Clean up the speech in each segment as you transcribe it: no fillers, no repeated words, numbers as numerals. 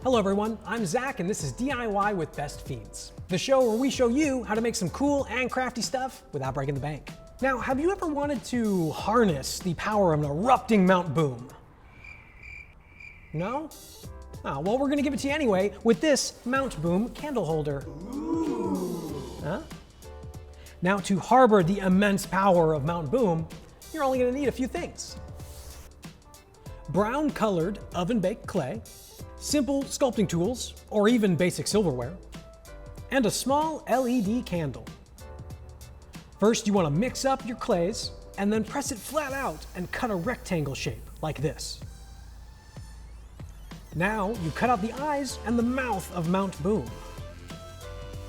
Hello everyone, I'm Zach and this is DIY with Best Fiends, the show where we show you how to make some cool and crafty stuff without breaking the bank. Now, have you ever wanted to harness the power of an erupting Mount Boom? No? Oh, well, we're gonna give it to you anyway with this Mount Boom candle holder. Ooh. Huh? Now, to harbor the immense power of Mount Boom, you're only gonna need a few things. Brown colored oven baked clay, simple sculpting tools, or even basic silverware, and a small LED candle. First, you want to mix up your clays and then press it flat out and cut a rectangle shape like this. Now, you cut out the eyes and the mouth of Mount Boom.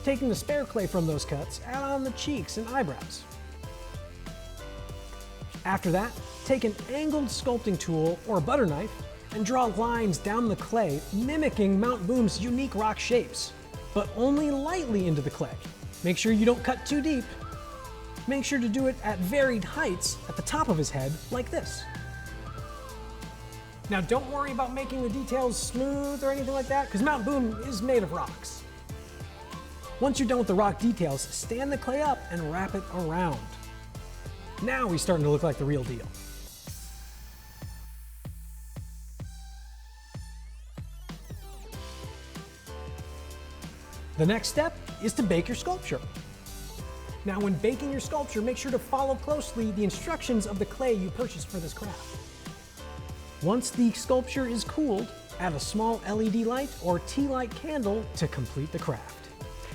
Taking the spare clay from those cuts, add on the cheeks and eyebrows. After that, take an angled sculpting tool or a butter knife and draw lines down the clay mimicking Mount Boom's unique rock shapes, but only lightly into the clay. Make sure you don't cut too deep. Make sure to do it at varied heights at the top of his head, like this. Now don't worry about making the details smooth or anything like that, because Mount Boom is made of rocks. Once you're done with the rock details, stand the clay up and wrap it around. Now he's starting to look like the real deal. The next step is to bake your sculpture. Now, when baking your sculpture, make sure to follow closely the instructions of the clay you purchased for this craft. Once the sculpture is cooled, add a small LED light or tea light candle to complete the craft.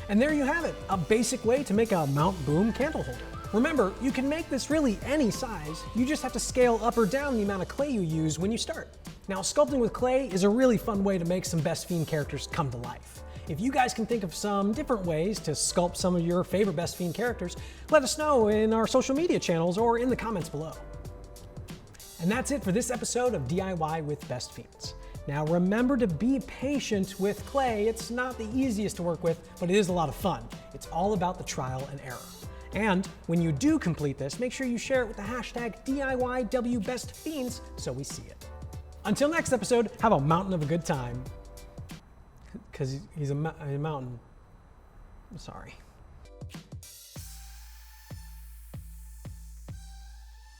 And there you have it, a basic way to make a Mount Boom candle holder. Remember, you can make this really any size, you just have to scale up or down the amount of clay you use when you start. Now, sculpting with clay is a really fun way to make some Best Fiend characters come to life. If you guys can think of some different ways to sculpt some of your favorite Best Fiend characters, let us know in our social media channels or in the comments below. And that's it for this episode of DIY with Best Fiends. Now remember to be patient with clay. It's not the easiest to work with, but it is a lot of fun. It's all about the trial and error. And when you do complete this, make sure you share it with the hashtag DIYWBestFiends so we see it. Until next episode, have a mountain of a good time. Because he's a mountain. I'm sorry.